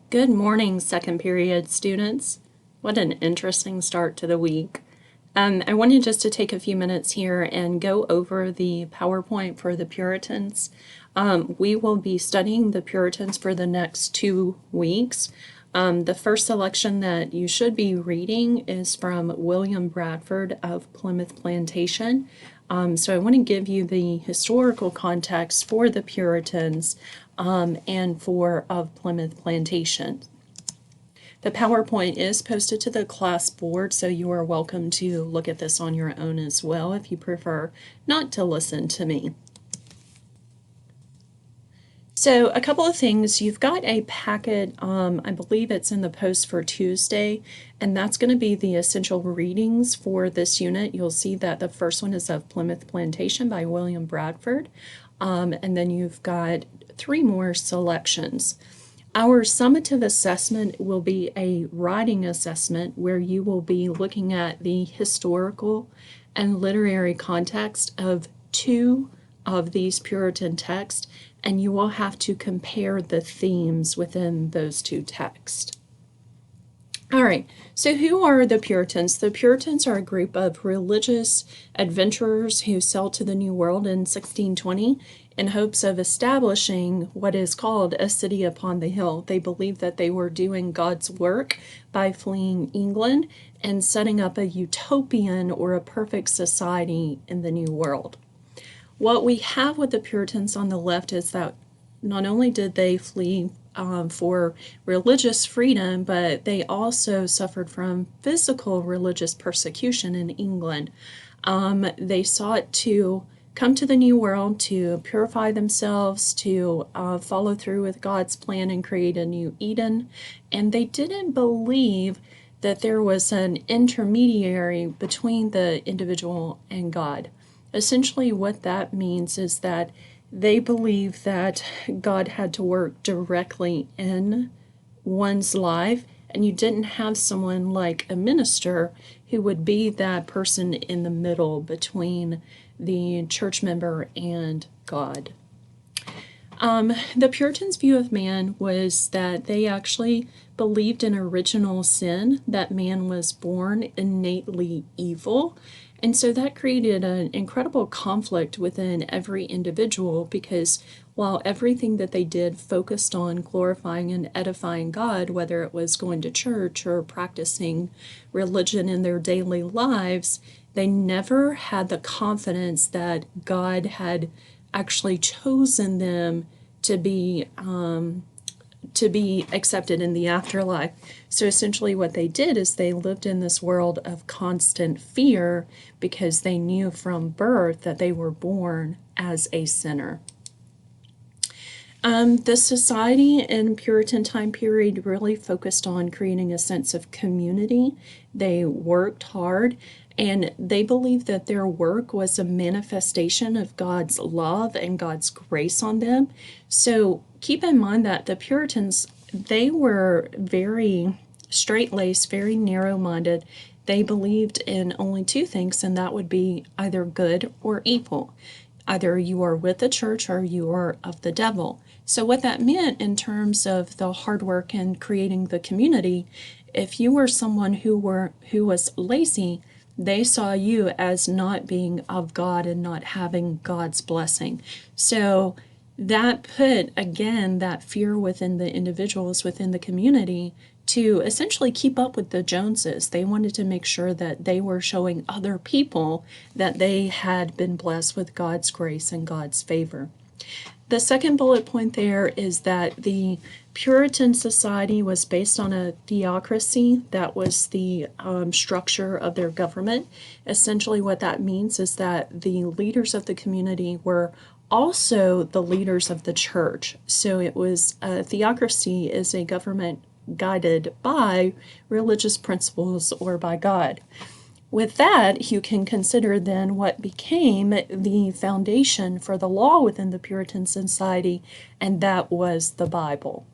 Good morning, second period students. What an interesting start to the week. I wanted just to take a few minutes here and go over the PowerPoint for the Puritans. We will be studying the Puritans for the next 2 weeks. The first selection that you should be reading is from William Bradford of Plymouth Plantation. So I want to give you the historical context for the Puritans and for of Plymouth Plantation. The PowerPoint is posted to the class board, so you are welcome to look at this on your own as well if you prefer not to listen to me. So a couple of things. You've got a packet, I believe it's in the post for Tuesday, and that's going to be the essential readings for this unit. You'll see that the first one is of Plymouth Plantation by William Bradford, and then you've got 3 more selections. Our summative assessment will be a writing assessment where you will be looking at the historical and literary context of 2 of these Puritan texts, and you will have to compare the themes within those 2 texts. All right, so who are the Puritans? The Puritans are a group of religious adventurers who sailed to the New World in 1620 in hopes of establishing what is called a city upon the hill. They believed that they were doing God's work by fleeing England and setting up a utopian or a perfect society in the New World. What we have with the Puritans on the left is that not only did they flee for religious freedom, but they also suffered from physical religious persecution in England. They sought to come to the New World to purify themselves, to follow through with God's plan and create a new Eden, and they didn't believe that there was an intermediary between the individual and God. Essentially, what that means is that they believe that God had to work directly in one's life, and you didn't have someone like a minister who would be that person in the middle between the church member and God. The Puritans' view of man was that they actually believed in original sin, that man was born innately evil. And so that created an incredible conflict within every individual, because while everything that they did focused on glorifying and edifying God, whether it was going to church or practicing religion in their daily lives, they never had the confidence that God had actually chosen them to be accepted in the afterlife. So essentially what they did is they lived in this world of constant fear because they knew from birth that they were born as a sinner. The society in Puritan time period really focused on creating a sense of community. They worked hard, and they believed that their work was a manifestation of God's love and God's grace on them. So keep in mind that the Puritans, they were very straight-laced, very narrow-minded. They believed in only 2 things, and that would be either good or evil. Either you are with the church or you are of the devil. So what that meant in terms of the hard work and creating the community, if you were someone who was lazy, they saw you as not being of God and not having God's blessing. So that put, again, that fear within the individuals within the community to essentially keep up with the Joneses. They wanted to make sure that they were showing other people that they had been blessed with God's grace and God's favor. The second bullet point there is that the Puritan society was based on a theocracy. That was the structure of their government. Essentially what that means is that the leaders of the community were also the leaders of the church. So it was a theocracy is a government guided by religious principles or by God. With that, you can consider then what became the foundation for the law within the Puritan society, and that was the Bible.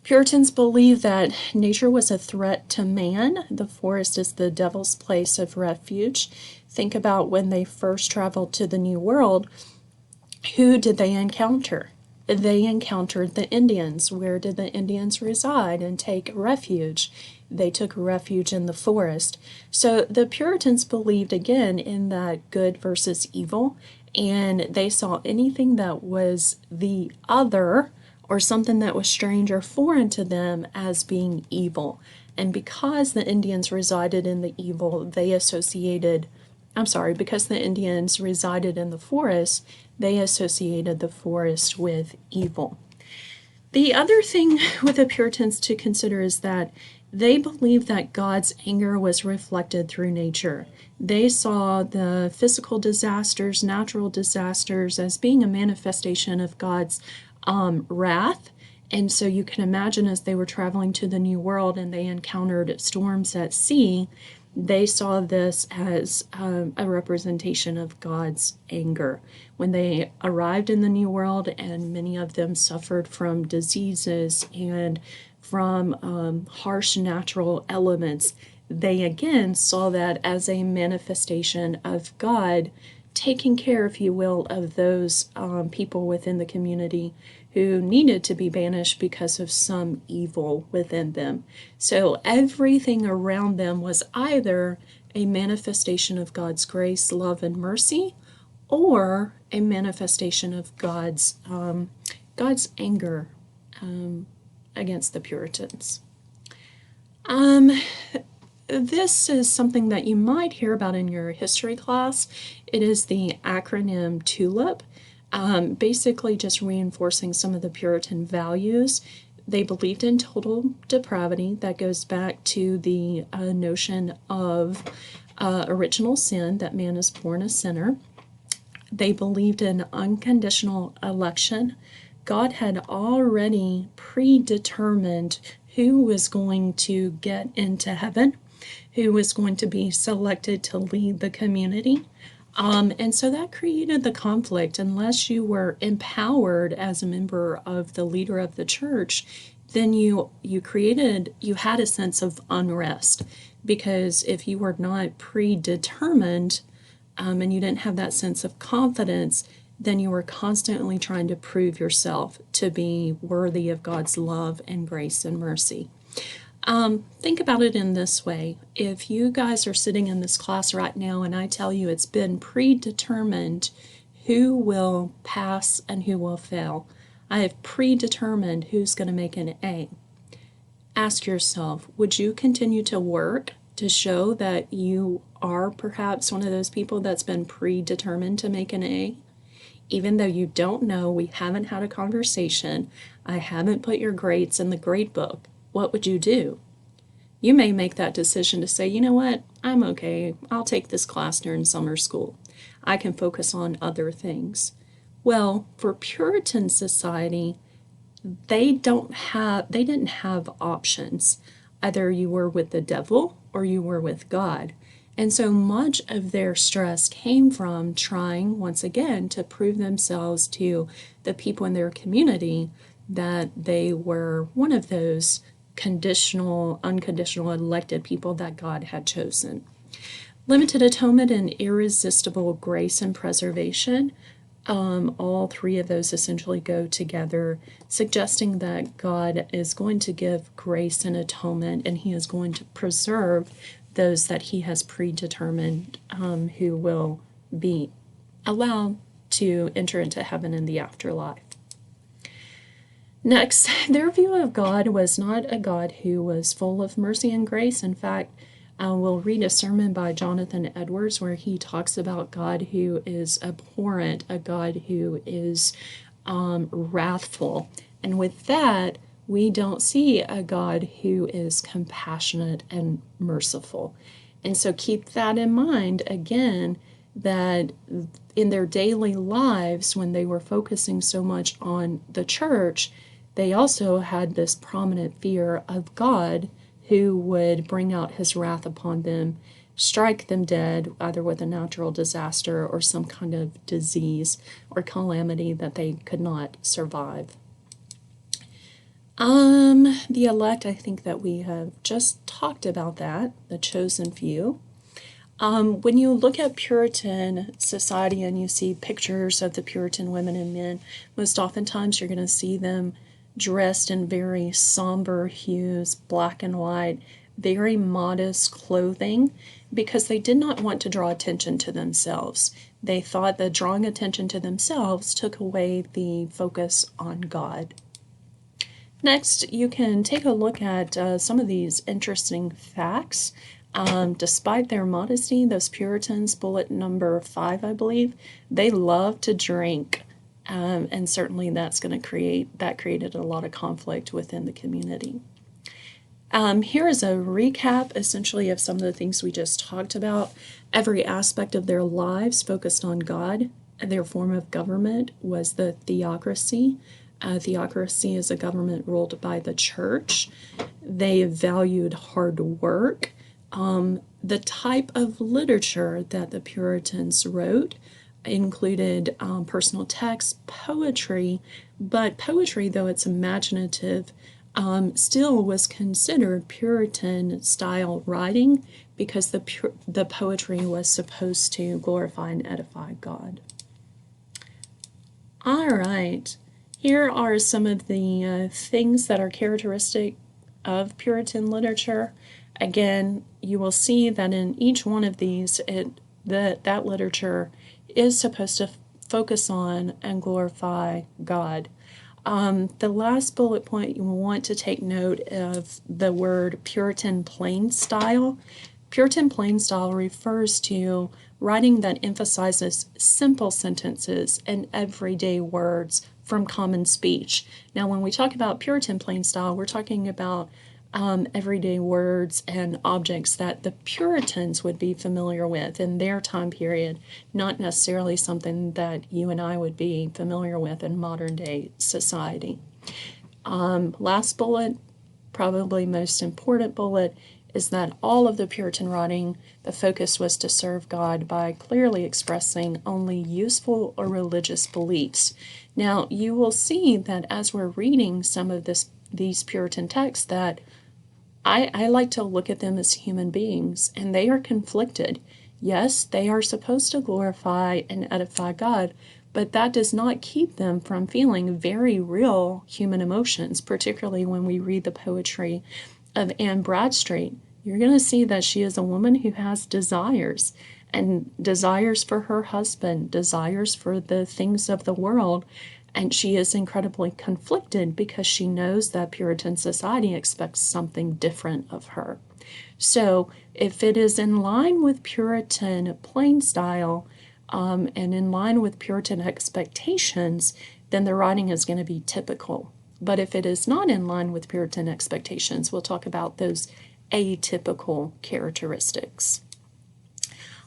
Puritans believed that nature was a threat to man. The forest is the devil's place of refuge. Think about when they first traveled to the New World, who did they encounter? they encountered the Indians. Where did the Indians reside and take refuge? They took refuge in the forest. So the Puritans believed again in that good versus evil, and they saw anything that was the other or something that was strange or foreign to them as being evil. And because the Indians resided in the evil, they associated, because the Indians resided in the forest, they associated the forest with evil. The other thing with the Puritans to consider is that they believed that God's anger was reflected through nature. They saw the physical disasters, natural disasters, as being a manifestation of God's wrath. And so you can imagine as they were traveling to the New World and they encountered storms at sea, they saw this as a representation of God's anger. When they arrived in the New World, and many of them suffered from diseases and from harsh natural elements, they again saw that as a manifestation of God taking care, if you will, of those people within the community who needed to be banished because of some evil within them. So everything around them was either a manifestation of God's grace, love, and mercy, or a manifestation of God's anger against the Puritans. This is something that you might hear about in your history class. It is the acronym TULIP, basically just reinforcing some of the Puritan values. They believed in total depravity. That goes back to the notion of original sin, that man is born a sinner. They believed in unconditional election. God had already predetermined who was going to get into heaven, who was going to be selected to lead the community. And so that created the conflict. Unless you were empowered as a member of the leader of the church, then you had a sense of unrest, because if you were not predetermined and you didn't have that sense of confidence, then you were constantly trying to prove yourself to be worthy of God's love and grace and mercy. Think about it in this way. If you guys are sitting in this class right now and I tell you it's been predetermined who will pass and who will fail, I have predetermined who's going to make an A. Ask yourself, would you continue to work to show that you are perhaps one of those people that's been predetermined to make an A? Even though you don't know, we haven't had a conversation, I haven't put your grades in the grade book, what would you do? You may make that decision to say, you know what, I'm okay, I'll take this class during summer school. I can focus on other things. Well, for Puritan society, they didn't have options. Either you were with the devil or you were with God. And so much of their stress came from trying, once again, to prove themselves to the people in their community that they were one of those unconditional elected people that God had chosen. Limited atonement and irresistible grace and preservation, all three of those essentially go together, suggesting that God is going to give grace and atonement, and he is going to preserve those that he has predetermined who will be allowed to enter into heaven in the afterlife. Next, their view of God was not a God who was full of mercy and grace. In fact, we'll read a sermon by Jonathan Edwards where he talks about God who is abhorrent, a God who is wrathful. And with that, we don't see a God who is compassionate and merciful. And so keep that in mind, again, that in their daily lives, when they were focusing so much on the church, they also had this prominent fear of God who would bring out his wrath upon them, strike them dead, either with a natural disaster or some kind of disease or calamity that they could not survive. The elect, I think that we have just talked about that, the chosen few. When you look at Puritan society and you see pictures of the Puritan women and men, most oftentimes you're going to see them dressed in very somber hues, black and white, very modest clothing, because they did not want to draw attention to themselves. They thought that drawing attention to themselves took away the focus on God. Next, you can take a look at some of these interesting facts. Despite their modesty, those Puritans, bullet number 5, I believe, they love to drink. And certainly that's going to created a lot of conflict within the community. Here is a recap, essentially, of some of the things we just talked about. Every aspect of their lives focused on God. Their form of government was the theocracy. Theocracy is a government ruled by the church. They valued hard work. The type of literature that the Puritans wrote included personal texts, poetry, but poetry, though it's imaginative, still was considered Puritan style writing because the poetry was supposed to glorify and edify God. All right, here are some of the things that are characteristic of Puritan literature. Again, you will see that in each one of these, that literature is supposed to focus on and glorify God. The last bullet point, you will want to take note of the word Puritan plain style. Puritan plain style refers to writing that emphasizes simple sentences and everyday words from common speech. Now, when we talk about Puritan plain style, we're talking about everyday words and objects that the Puritans would be familiar with in their time period, not necessarily something that you and I would be familiar with in modern day society. Last bullet, probably most important bullet, is that all of the Puritan writing, the focus was to serve God by clearly expressing only useful or religious beliefs. Now, you will see that as we're reading some of these Puritan texts that I like to look at them as human beings, and they are conflicted. Yes, they are supposed to glorify and edify God, but that does not keep them from feeling very real human emotions, particularly when we read the poetry of Anne Bradstreet. You're going to see that she is a woman who has desires, and desires for her husband, desires for the things of the world, and she is incredibly conflicted because she knows that Puritan society expects something different of her. So if it is in line with Puritan plain style and in line with Puritan expectations, then the writing is going to be typical. But if it is not in line with Puritan expectations, we'll talk about those atypical characteristics.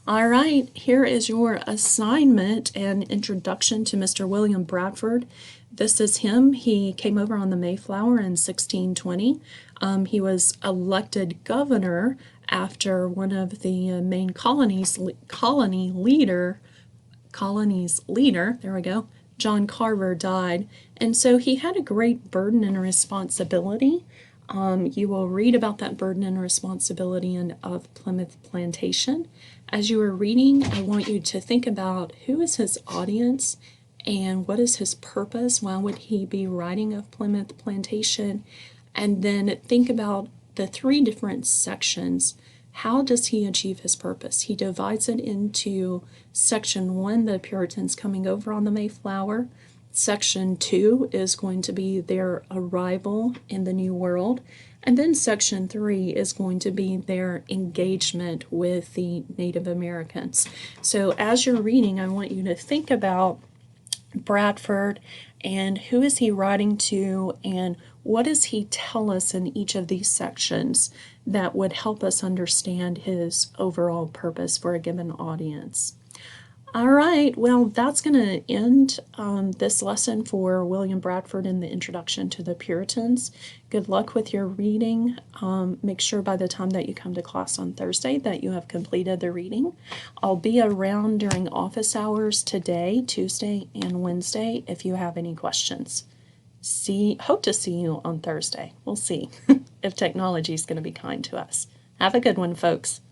All right, here is your assignment and introduction to Mr. William Bradford. This is him. He came over on the Mayflower in 1620. He was elected governor after one of the main colony's leader, there we go, John Carver, died. And so he had a great burden and responsibility. You will read about that burden and responsibility of Plymouth Plantation. As you are reading, I want you to think about who is his audience and what is his purpose. Why would he be writing of Plymouth Plantation? And then think about the 3 different sections. How does he achieve his purpose? He divides it into section 1, the Puritans coming over on the Mayflower. Section 2 is going to be their arrival in the New World. And then section 3 is going to be their engagement with the Native Americans. So as you're reading, I want you to think about Bradford and who is he writing to and what does he tell us in each of these sections that would help us understand his overall purpose for a given audience. All right, well, that's going to end this lesson for William Bradford in the Introduction to the Puritans. Good luck with your reading. Make sure by the time that you come to class on Thursday that you have completed the reading. I'll be around during office hours today, Tuesday, and Wednesday if you have any questions. Hope to see you on Thursday. We'll see if technology is going to be kind to us. Have a good one, folks.